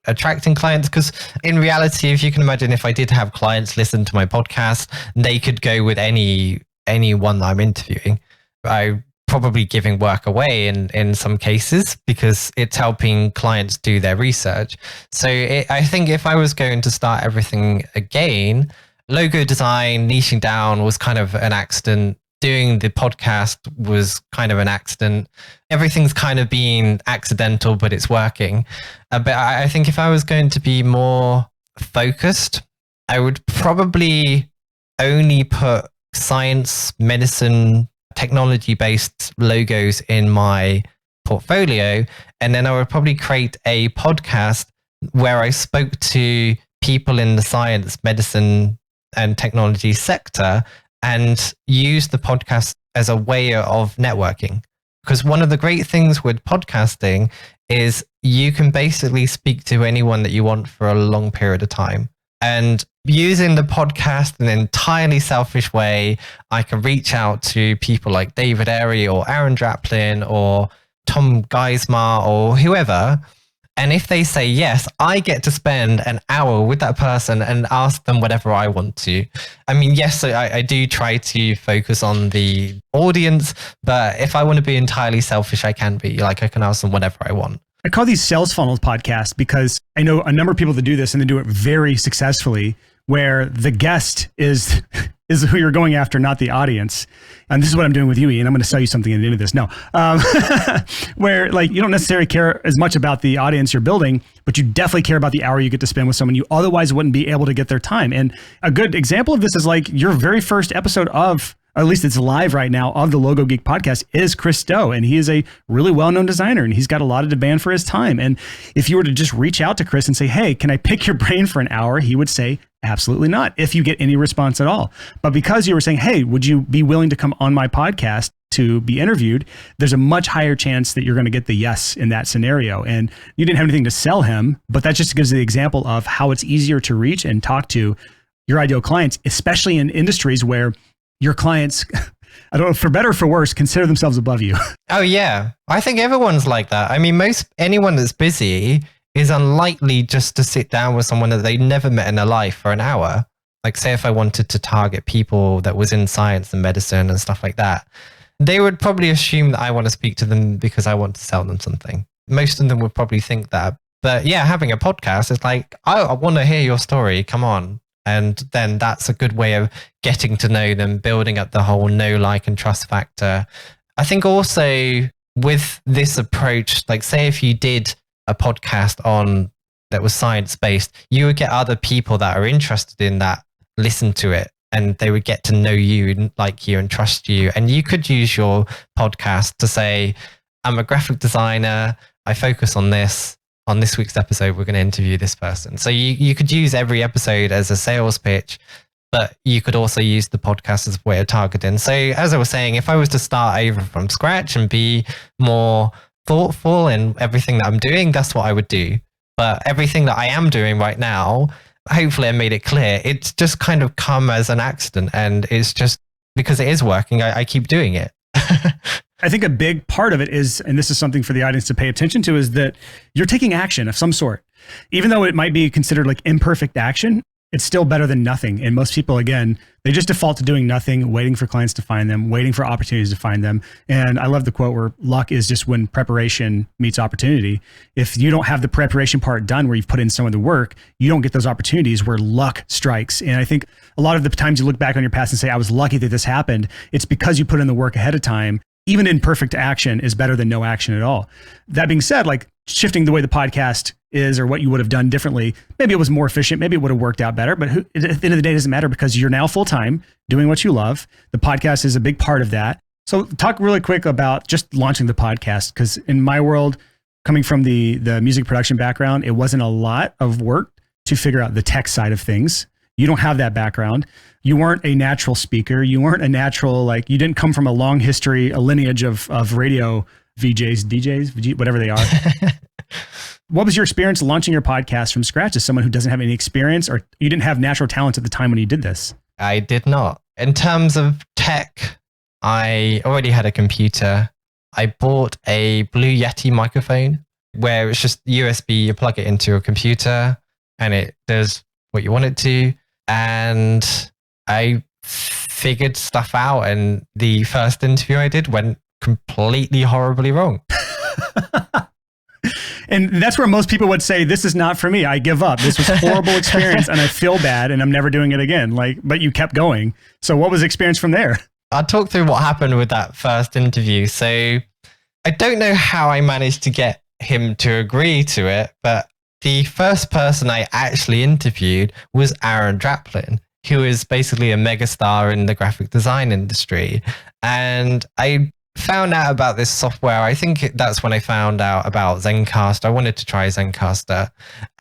attracting clients. Because in reality, if you can imagine, if I did have clients listen to my podcast, they could go with anyone that I'm interviewing. I probably giving work away in some cases, because it's helping clients do their research. So I think if I was going to start everything again, logo design, niching down was kind of an accident. Doing the podcast was kind of an accident. Everything's kind of been accidental, but it's working. But I think if I was going to be more focused, I would probably only put science, medicine, technology-based logos in my portfolio. And then I would probably create a podcast where I spoke to people in the science, medicine, and technology sector and use the podcast as a way of networking. Because one of the great things with podcasting is you can basically speak to anyone that you want for a long period of time. And using the podcast in an entirely selfish way, I can reach out to people like David Airy or Aaron Draplin or Tom Geismar or whoever. And if they say yes, I get to spend an hour with that person and ask them whatever I want to. I mean, yes, I do try to focus on the audience, but if I want to be entirely selfish, I can be. Like, I can ask them whatever I want. I call these sales funnels podcasts because I know a number of people that do this and they do it very successfully, where the guest is who you're going after, not the audience. And this is what I'm doing with you, Ian. I'm going to sell you something at the end of this. No, where like you don't necessarily care as much about the audience you're building, but you definitely care about the hour you get to spend with someone you otherwise wouldn't be able to get their time. And a good example of this is like your very first episode of, or at least it's live right now, of the Logo Geek podcast is Chris Do. And he is a really well-known designer and he's got a lot of demand for his time. And if you were to just reach out to Chris and say, hey, can I pick your brain for an hour? He would say, Absolutely not, if you get any response at all. But because you were saying, hey, would you be willing to come on my podcast to be interviewed? There's a much higher chance that you're going to get the yes in that scenario. And you didn't have anything to sell him, but that just gives the example of how it's easier to reach and talk to your ideal clients, especially in industries where your clients, I don't know, for better or for worse, consider themselves above you. Oh yeah. I think everyone's like that. I mean, anyone that's busy is unlikely just to sit down with someone that they never met in their life for an hour. Like say if I wanted to target people that was in science and medicine and stuff like that, they would probably assume that I want to speak to them because I want to sell them something. Most of them would probably think that. But yeah, having a podcast is like, I want to hear your story. Come on. And then that's a good way of getting to know them, building up the whole know, like, and trust factor. I think also with this approach, like say if you did a podcast on that was science-based, you would get other people that are interested in that, listen to it, and they would get to know you and like you and trust you. And you could use your podcast to say, I'm a graphic designer, I focus on this. On this week's episode, we're going to interview this person. So you could use every episode as a sales pitch, but you could also use the podcast as a way of targeting. So as I was saying, if I was to start over from scratch and be more thoughtful in everything that I'm doing, that's what I would do. But everything that I am doing right now, hopefully I made it clear, it's just kind of come as an accident. And it's just because it is working, I keep doing it. I think a big part of it is, and this is something for the audience to pay attention to, is that you're taking action of some sort. Even though it might be considered like imperfect action, it's still better than nothing. And most people, again, they just default to doing nothing, waiting for clients to find them, waiting for opportunities to find them. And I love the quote where luck is just when preparation meets opportunity. If you don't have the preparation part done where you've put in some of the work, you don't get those opportunities where luck strikes. And I think a lot of the times you look back on your past and say, I was lucky that this happened, it's because you put in the work ahead of time. Even imperfect action is better than no action at all. That being said, like shifting the way the podcast is or what you would have done differently, maybe it was more efficient, maybe it would have worked out better, but at the end of the day, it doesn't matter because you're now full-time doing what you love. The podcast is a big part of that. So talk really quick about just launching the podcast, because in my world, coming from the music production background, it wasn't a lot of work to figure out the tech side of things. You don't have that background. You weren't a natural speaker. You weren't a natural, like, you didn't come from a long history, a lineage of radio VJs, DJs, whatever they are. What was your experience launching your podcast from scratch as someone who doesn't have any experience, or you didn't have natural talents at the time when you did this? I did not. In terms of tech, I already had a computer. I bought a Blue Yeti microphone where it's just USB, you plug it into a computer and it does what you want it to. And I figured stuff out, and the first interview I did went completely horribly wrong. And that's where most people would say, this is not for me. I give up. This was a horrible experience and I feel bad and I'm never doing it again. Like, but you kept going. So what was the experience from there? I'll talk through what happened with that first interview. So I don't know how I managed to get him to agree to it, but the first person I actually interviewed was Aaron Draplin, who is basically a megastar in the graphic design industry. And I found out about this software. I think that's when I found out about Zencastr. I wanted to try Zencastr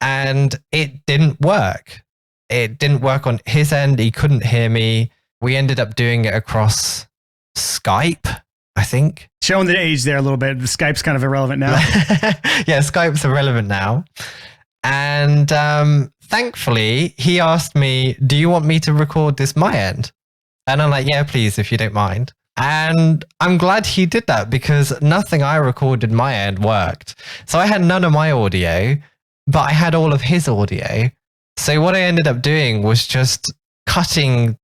and it didn't work. It didn't work on his end. He couldn't hear me. We ended up doing it across Skype, I think. Showing the age there a little bit. The Skype's kind of irrelevant now. Yeah, Skype's irrelevant now. And thankfully, he asked me, do you want me to record this my end? And I'm like, yeah, please, if you don't mind. And I'm glad he did that because nothing I recorded my end worked. So I had none of my audio, but I had all of his audio. So what I ended up doing was just cutting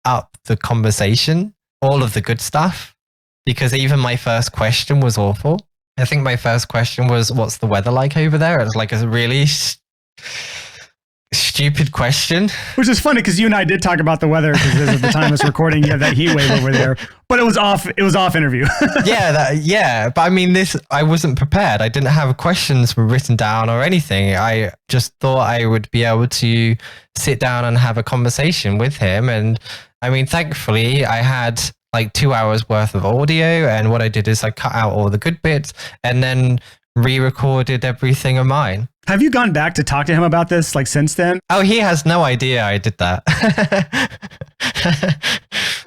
up the conversation, all of the good stuff, because even my first question was awful. I think my first question was, what's the weather like over there? It was like a really stupid question. Which is funny because you and I did talk about the weather because at the time of this recording, you have that heat wave over there. But it was off interview. Yeah. But I mean, I wasn't prepared. I didn't have questions written down or anything. I just thought I would be able to sit down and have a conversation with him. And I mean, thankfully, I had like 2 hours worth of audio. And what I did is I cut out all the good bits and then re-recorded everything of mine. Have you gone back to talk to him about this like since then? Oh, he has no idea I did that.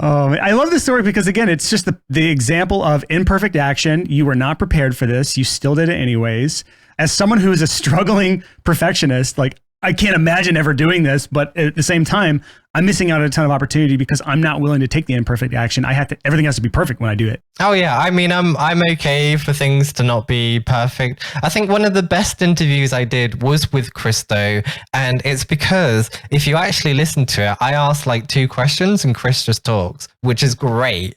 Oh, I love this story because again, it's just the example of imperfect action. You were not prepared for this. You still did it anyways. As someone who is a struggling perfectionist, like I can't imagine ever doing this, but at the same time, I'm missing out on a ton of opportunity because I'm not willing to take the imperfect action. Everything has to be perfect when I do it. Oh yeah, I mean, I'm okay for things to not be perfect. I think one of the best interviews I did was with Christo, and it's because if you actually listen to it, I asked like 2 questions and Chris just talks, which is great.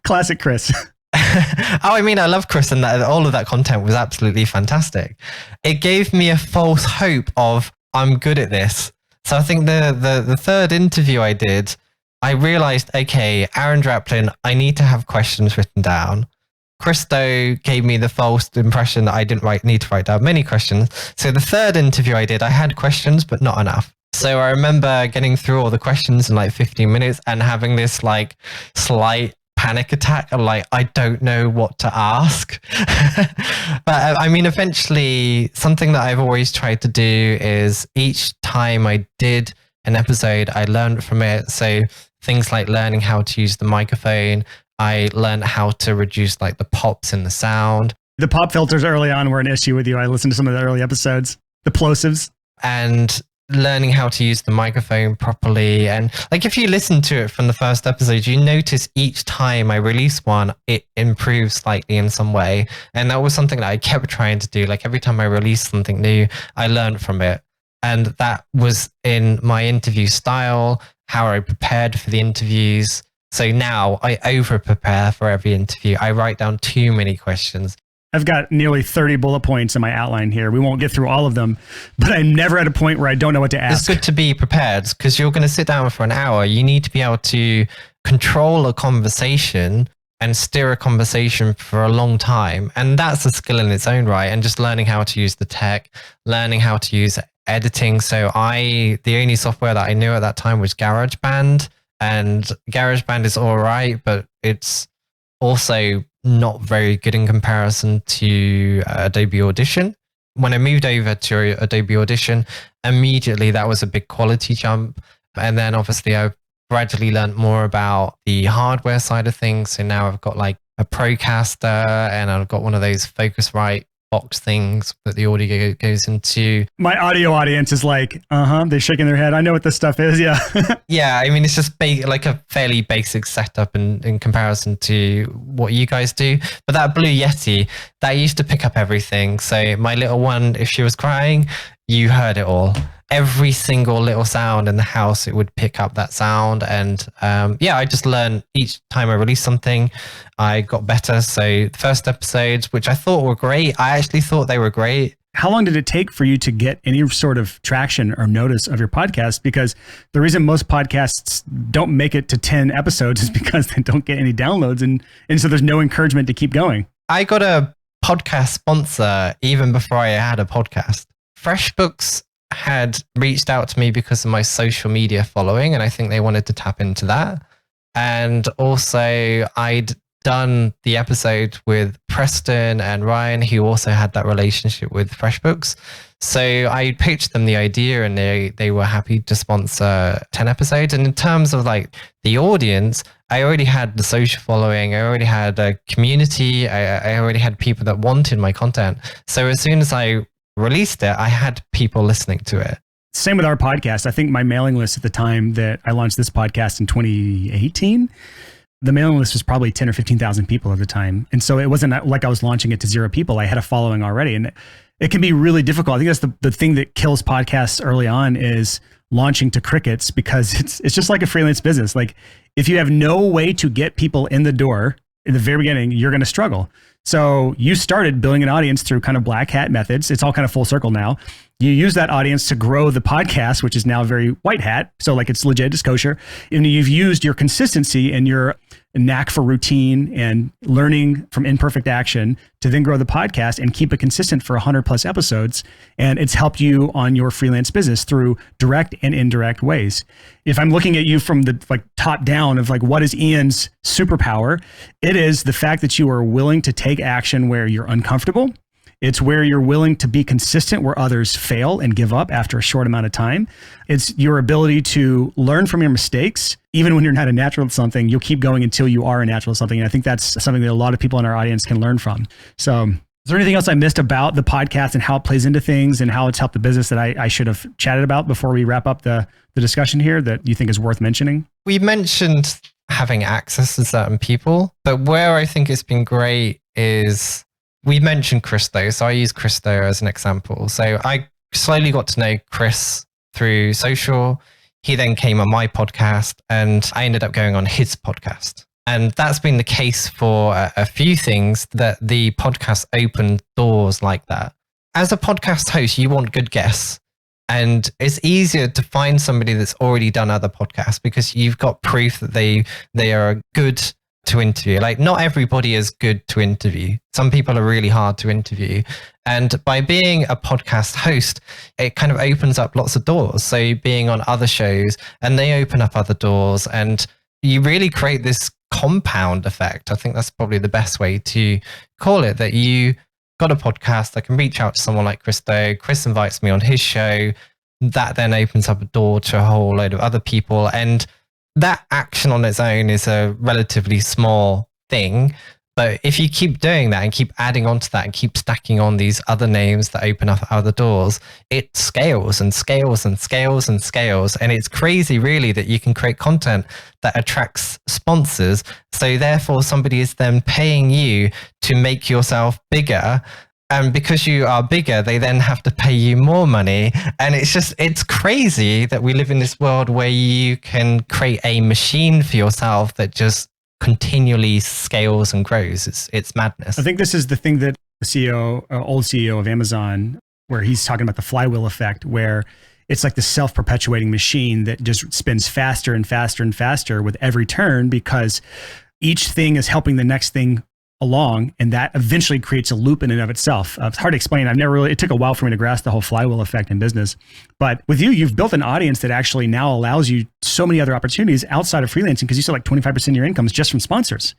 Classic Chris. Oh, I mean, I love Chris, and that all of that content was absolutely fantastic. It gave me a false hope of I'm good at this. So I think the third interview I did, I realized, okay, Aaron Draplin, I need to have questions written down. Christo gave me the false impression that I didn't need to write down many questions. So the third interview I did, I had questions, but not enough. So I remember getting through all the questions in like 15 minutes and having this like slight panic attack. I'm like, I don't know what to ask. But I mean, eventually something that I've always tried to do is each time I did an episode, I learned from it. So things like learning how to use the microphone. I learned how to reduce like the pops in the sound. The pop filters early on were an issue with you. I listened to some of the early episodes, the plosives. And learning how to use the microphone properly. And like, if you listen to it from the first episode, you notice each time I release one, it improves slightly in some way. And that was something that I kept trying to do. Like every time I released something new, I learned from it. And that was in my interview style, how I prepared for the interviews. So now I over prepare for every interview. I write down too many questions. I've got nearly 30 bullet points in my outline here. We won't get through all of them, but I'm never at a point where I don't know what to ask. It's good to be prepared because you're going to sit down for an hour. You need to be able to control a conversation and steer a conversation for a long time. And that's a skill in its own right. And just learning how to use the tech, learning how to use editing. So the only software that I knew at that time was GarageBand, and GarageBand is all right, but it's also not very good in comparison to Adobe Audition. When I moved over to Adobe Audition, immediately that was a big quality jump. And then obviously I gradually learned more about the hardware side of things. So now I've got like a Procaster, and I've got one of those Focusrite box things that the audio goes into. My audio audience is like, they're shaking their head. I know what this stuff is. Yeah. Yeah. I mean, it's just like a fairly basic setup in comparison to what you guys do. But that Blue Yeti, that used to pick up everything. So my little one, if she was crying, you heard it all. Every single little sound in the house, it would pick up that sound. And I just learned each time I released something, I got better. So the first episodes, which I thought were great, I actually thought they were great. How long did it take for you to get any sort of traction or notice of your podcast? Because the reason most podcasts don't make it to 10 episodes is because they don't get any downloads. And so there's no encouragement to keep going. I got a podcast sponsor even before I had a podcast. FreshBooks had reached out to me because of my social media following, and I think they wanted to tap into that. And also I'd done the episode with Preston and Ryan, who also had that relationship with FreshBooks. So I pitched them the idea, and they were happy to sponsor 10 episodes. And in terms of like the audience, I already had the social following. I already had a community. I already had people that wanted my content. So as soon as I released it, I had people listening to it. Same with our podcast. I think my mailing list at the time that I launched this podcast in 2018, the mailing list was probably 10 or 15,000 people at the time. And so it wasn't like I was launching it to 0 people. I had a following already. And it can be really difficult. I think that's the thing that kills podcasts early on is launching to crickets, because it's just like a freelance business. Like if you have no way to get people in the door in the very beginning, you're going to struggle. So you started building an audience through kind of black hat methods. It's all kind of full circle now. You use that audience to grow the podcast, which is now very white hat. So like it's legit, it's kosher. And you've used your consistency and your knack for routine and learning from imperfect action to then grow the podcast and keep it consistent for 100 plus episodes. And it's helped you on your freelance business through direct and indirect ways. If I'm looking at you from the like top down of like, what is Ian's superpower? It is the fact that you are willing to take action where you're uncomfortable. It's where you're willing to be consistent where others fail and give up after a short amount of time. It's your ability to learn from your mistakes. Even when you're not a natural at something, you'll keep going until you are a natural at something. And I think that's something that a lot of people in our audience can learn from. So is there anything else I missed about the podcast and how it plays into things and how it's helped the business that I should have chatted about before we wrap up the discussion here that you think is worth mentioning? We mentioned having access to certain people, but where I think it's been great is we mentioned Christo. So I use Christo as an example. So I slowly got to know Chris through social. He then came on my podcast and I ended up going on his podcast. And that's been the case for a few things, that the podcast opened doors like that. As a podcast host, you want good guests. And it's easier to find somebody that's already done other podcasts because you've got proof that they are good to interview. Like, not everybody is good to interview. Some people are really hard to interview. And by being a podcast host, it kind of opens up lots of doors. So being on other shows and they open up other doors and you really create this compound effect. I think that's probably the best way to call it, that you got a podcast, I can reach out to someone like Christo. Chris invites me on his show. That then opens up a door to a whole load of other people. And that action on its own is a relatively small thing. But if you keep doing that and keep adding on to that and keep stacking on these other names that open up other doors, it scales and scales and scales and scales. And it's crazy, really, that you can create content that attracts sponsors. So therefore, somebody is then paying you to make yourself bigger. And because you are bigger, they then have to pay you more money. And it's crazy that we live in this world where you can create a machine for yourself that just continually scales and grows. It's madness. I think this is the thing that the CEO, old CEO of Amazon, where he's talking about the flywheel effect, where it's like the self-perpetuating machine that just spins faster and faster and faster with every turn, because each thing is helping the next thing along, and that eventually creates a loop in and of itself. It's hard to explain. It took a while for me to grasp the whole flywheel effect in business. But with you've built an audience that actually now allows you so many other opportunities outside of freelancing, because you said like 25% of your income is just from sponsors.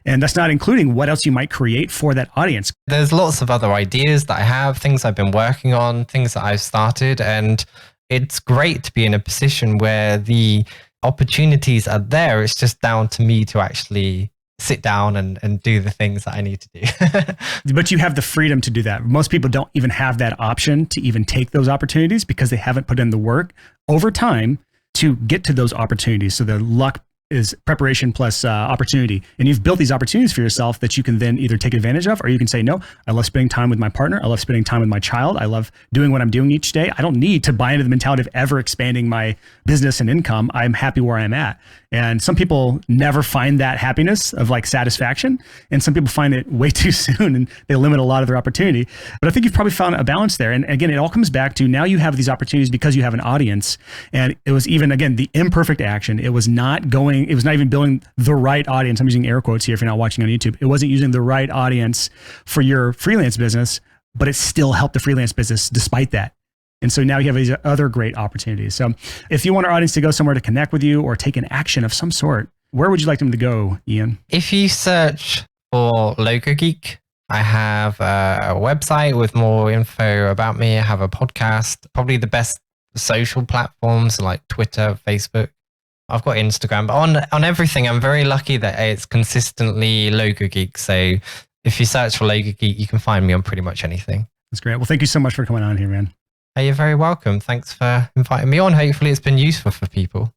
And that's not including what else you might create for that audience. There's lots of other ideas that I have, things I've been working on, things that I've started. And it's great to be in a position where the opportunities are there. It's just down to me to actually sit down and do the things that I need to do. But you have the freedom to do that. Most people don't even have that option to even take those opportunities because they haven't put in the work over time to get to those opportunities. So the luck is preparation plus opportunity. And you've built these opportunities for yourself that you can then either take advantage of, or you can say, no, I love spending time with my partner. I love spending time with my child. I love doing what I'm doing each day. I don't need to buy into the mentality of ever expanding my business and income. I'm happy where I'm at. And some people never find that happiness of like satisfaction. And some people find it way too soon and they limit a lot of their opportunity. But I think you've probably found a balance there. And again, it all comes back to now you have these opportunities because you have an audience. And it was even, again, the imperfect action. It was not even building the right audience. I'm using air quotes here if you're not watching on YouTube. It wasn't using the right audience for your freelance business, but it still helped the freelance business despite that. And so now you have these other great opportunities. So if you want our audience to go somewhere to connect with you or take an action of some sort, where would you like them to go, Ian? If you search for Logo Geek, I have a website with more info about me. I have a podcast, probably the best social platforms like Twitter, Facebook. I've got Instagram, but on everything, I'm very lucky that it's consistently Logo Geek. So if you search for Logo Geek, you can find me on pretty much anything. That's great. Well, thank you so much for coming on here, man. Hey, you're very welcome. Thanks for inviting me on. Hopefully it's been useful for people.